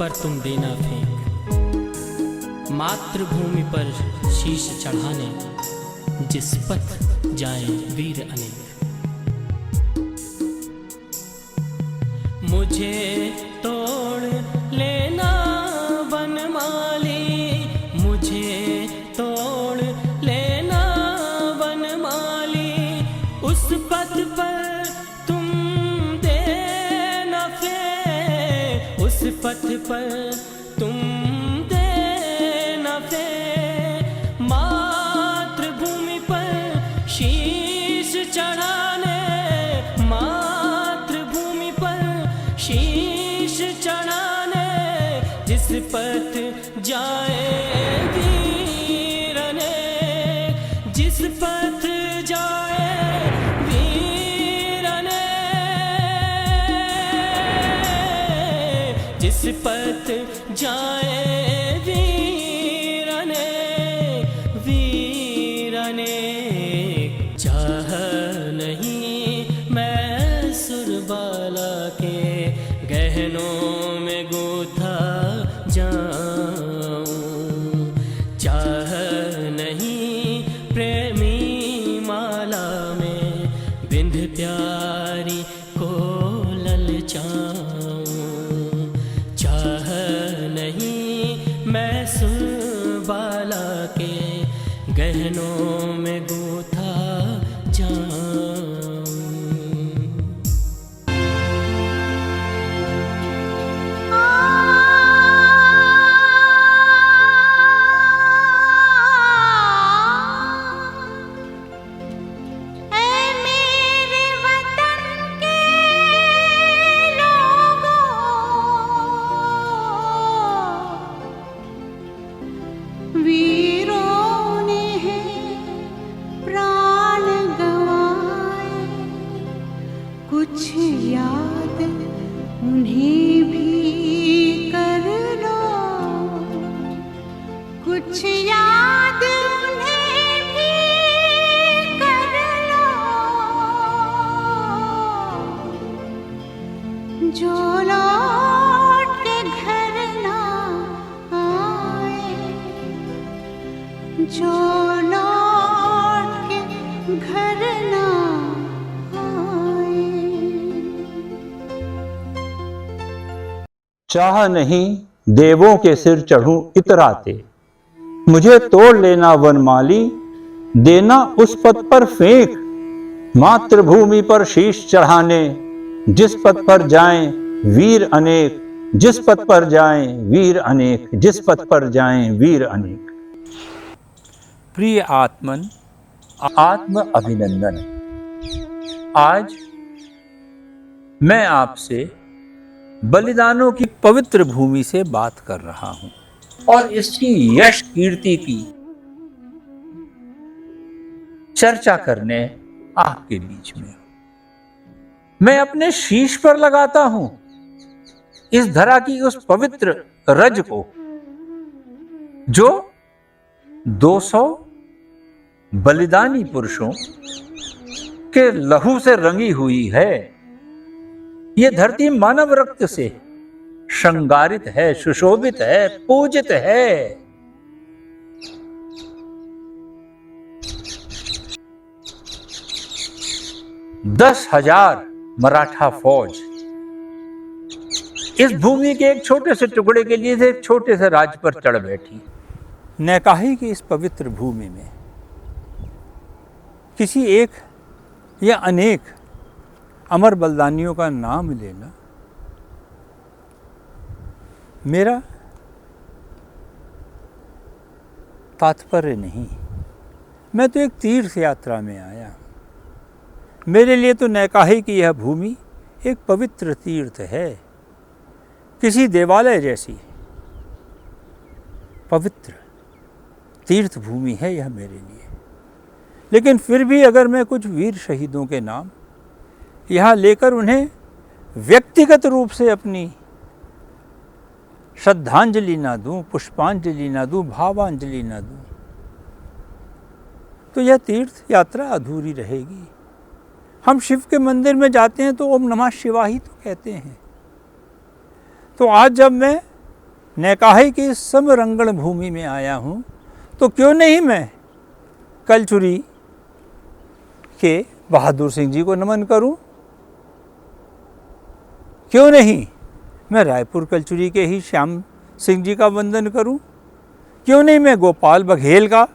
पर तुम देना फेंक, मातृभूमि पर शीश चढ़ाने जिस पथ जाए वीर अनेक। मुझे तोड़ लेना वनमाली, मुझे तोड़ लेना वनमाली, उस पथ पर तुम देना फेंक, उस पथ पर तुम देना फेंक, मातृभूमि पर शीश चढ़ाने, मातृभूमि पर शीश चढ़ाने जिस पथ जाए वीर अनेक, जिस पथ जाए वीर अनेक, जिस पथ जाए वीर अनेक, वीर अनेक। चाह नहीं मैं सुरबाला के गहनों में गूथा जाऊं, चाह नहीं प्रेमी माला में बिंद प्यारी को ललचाऊं, चाह नहीं मैं सुरबाला के गहनों में गूथा जाऊं। वीरों ने है प्राण गंवाए, कुछ याद उन्हें भी कर लो, कुछ याद उन्हें भी कर लो, जो लौट के घर ना आए, जो लौट के घर ना आए। चाह नहीं देवों के सिर चढ़ूं इतराते, मुझे तोड़ लेना वनमाली, देना उस पथ पर फेंक, मातृभूमि पर शीश चढ़ाने जिस पथ पर जाएं वीर अनेक, जिस पथ पर जाएं वीर अनेक, जिस पथ पर जाएं वीर अनेक। प्रिय आत्मन, आत्म अभिनंदन। आज मैं आपसे बलिदानों की पवित्र भूमि से बात कर रहा हूं और इसकी यश कीर्ति की चर्चा करने आपके बीच में मैं अपने शीश पर लगाता हूं इस धरा की उस पवित्र रज को जो 200 बलिदानी पुरुषों के लहू से रंगी हुई है। यह धरती मानव रक्त से श्रृंगारित है, सुशोभित है, पूजित है। दस 10,000 मराठा फौज इस भूमि के एक छोटे से टुकड़े के लिए एक छोटे से राज पर चढ़ बैठी। नैकाही की इस पवित्र भूमि में किसी एक या अनेक अमर बलिदानियों का नाम लेना मेरा तात्पर्य नहीं। मैं तो एक तीर्थ यात्रा में आया। मेरे लिए तो नैकाही की यह भूमि एक पवित्र तीर्थ है, किसी देवालय जैसी पवित्र तीर्थ भूमि है यह मेरे लिए। लेकिन फिर भी अगर मैं कुछ वीर शहीदों के नाम यहाँ लेकर उन्हें व्यक्तिगत रूप से अपनी श्रद्धांजलि ना दूं, पुष्पांजलि ना दूं, भावांजलि ना दूं, तो यह तीर्थ यात्रा अधूरी रहेगी। हम शिव के मंदिर में जाते हैं तो ओम नमः शिवाय ही तो कहते हैं। तो आज जब मैं नैकाहे की समरंगण भूमि में आया हूँ, तो क्यों नहीं मैं कलचुरी के बहादुर सिंह जी को नमन करूं? क्यों नहीं मैं रायपुर कलचुरी के ही श्याम सिंह जी का वंदन करूं? क्यों नहीं मैं गोपाल बघेल का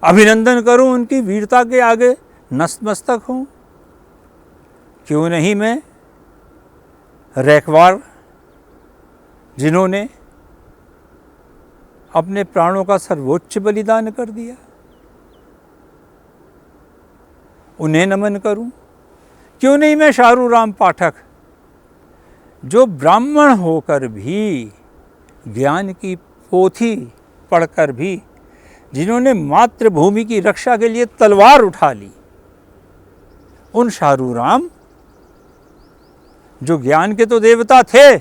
अभिनंदन करूं, उनकी वीरता के आगे नतमस्तक हूं? क्यों नहीं मैं रैकवार जिन्होंने अपने प्राणों का सर्वोच्च बलिदान कर दिया, उन्हें नमन करूं? क्यों नहीं मैं शाहरू राम पाठक, जो ब्राह्मण होकर भी, ज्ञान की पोथी पढ़कर भी, जिन्होंने मातृभूमि की रक्षा के लिए तलवार उठा ली, उन शाहरू राम जो ज्ञान के तो देवता थे,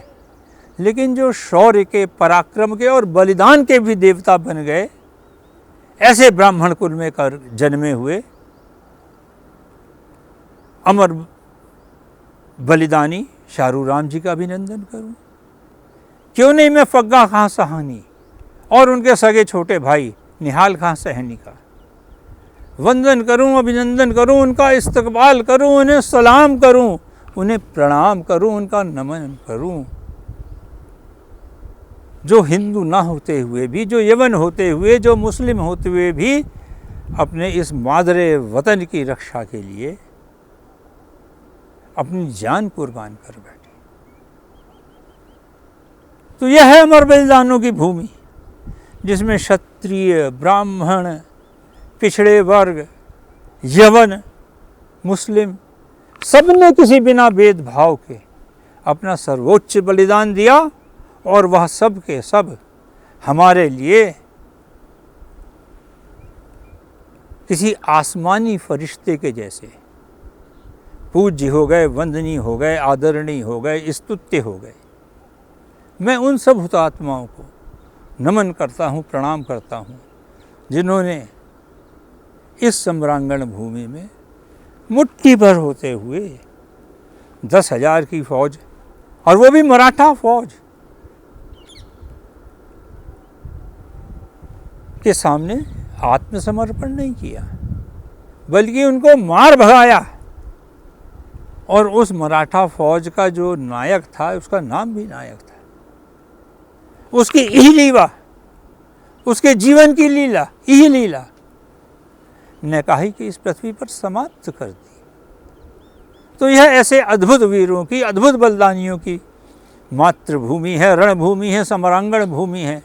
लेकिन जो शौर्य के, पराक्रम के और बलिदान के भी देवता बन गए, ऐसे ब्राह्मण कुल में कर जन्मे हुए अमर बलिदानी शाहरू राम जी का अभिनंदन करूं? क्यों नहीं मैं फग्गा खां सहानी और उनके सगे छोटे भाई निहाल खां सहनी का वंदन करूं, अभिनंदन करूं, उनका इस्तकबाल करूं, उन्हें सलाम करूं, उन्हें प्रणाम करूं, उनका नमन करूं, जो हिंदू ना होते हुए भी, जो यवन होते हुए, जो मुस्लिम होते हुए भी अपने इस मादरे वतन की रक्षा के लिए अपनी जान कुर्बान कर बैठे। तो यह है अमर बलिदानों की भूमि, जिसमें क्षत्रिय, ब्राह्मण, पिछड़े वर्ग, यवन, मुस्लिम, सबने किसी बिना भेदभाव के अपना सर्वोच्च बलिदान दिया, और वह सब के सब हमारे लिए किसी आसमानी फरिश्ते के जैसे पूज्य हो गए, वंदनीय हो गए, आदरणीय हो गए, स्तुत्य हो गए। मैं उन सब हुतात्माओं को नमन करता हूँ, प्रणाम करता हूँ, जिन्होंने इस सम्रांगण भूमि में मुट्ठी भर होते हुए 10,000 की फौज, और वो भी मराठा फौज के सामने आत्मसमर्पण नहीं किया, बल्कि उनको मार भगाया। और उस मराठा फौज का जो नायक था, उसका नाम भी नायक था, उसकी यही लीला, उसके जीवन की लीला, यही लीला नैकाही की इस पृथ्वी पर समाप्त कर दी। तो यह ऐसे अद्भुत वीरों की, अद्भुत बलिदानियों की मातृभूमि है, रणभूमि है, समरांगण भूमि है।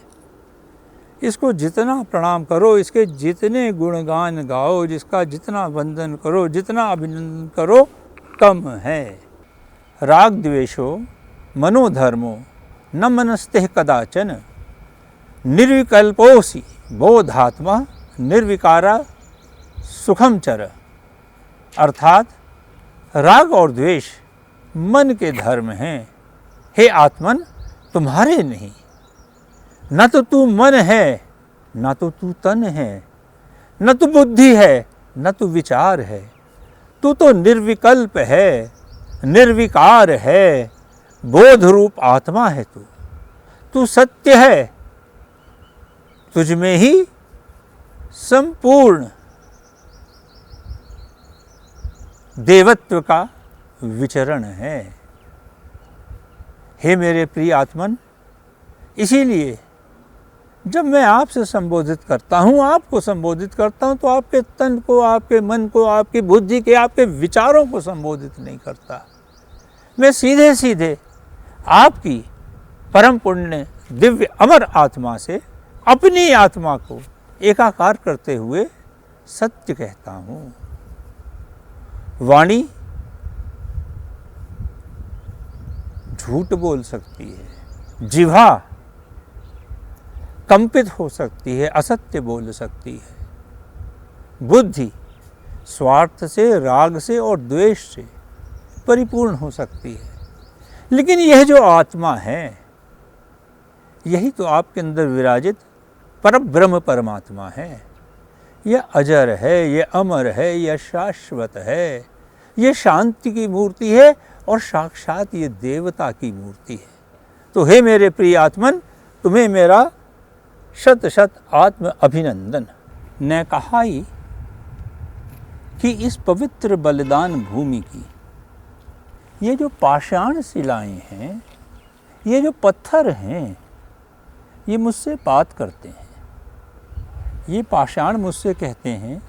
इसको जितना प्रणाम करो, इसके जितने गुणगान गाओ, जिसका जितना वंदन करो, जितना अभिनंदन करो, कम है। राग द्वेषो मनोधर्मो न मनस्ते कदाचन, निर्विकल्पोसी बोधात्मा निर्विकारा सुखम चर। अर्थात राग और द्वेष मन के धर्म हैं, हे आत्मन तुम्हारे नहीं। न तो तू मन है, न तो तू तन है, न तो बुद्धि है, न तो विचार है। तू तो निर्विकल्प है, निर्विकार है, बोध रूप आत्मा है। तू सत्य है, तुझ में ही संपूर्ण देवत्व का विचरण है। हे मेरे प्रिय आत्मन, इसीलिए जब मैं आपसे संबोधित करता हूँ, आपको संबोधित करता हूँ, तो आपके तन को, आपके मन को, आपकी बुद्धि के, आपके विचारों को संबोधित नहीं करता। मैं सीधे सीधे आपकी परम पुण्य दिव्य अमर आत्मा से अपनी आत्मा को एकाकार करते हुए सत्य कहता हूँ। वाणी झूठ बोल सकती है, जिह्वा कंपित हो सकती है, असत्य बोल सकती है, बुद्धि स्वार्थ से, राग से और द्वेष से परिपूर्ण हो सकती है। लेकिन यह जो आत्मा है, यही तो आपके अंदर विराजित परब्रह्म परमात्मा है। यह अजर है, यह अमर है, यह शाश्वत है, यह शांति की मूर्ति है और साक्षात ये देवता की मूर्ति है। तो हे मेरे प्रिय आत्मन, तुम्हें मेरा शत शत आत्म अभिनंदन। ने कहा ही कि इस पवित्र बलिदान भूमि की ये जो पाषाण शिलाएं हैं, ये जो पत्थर हैं, ये मुझसे बात करते हैं। ये पाषाण मुझसे कहते हैं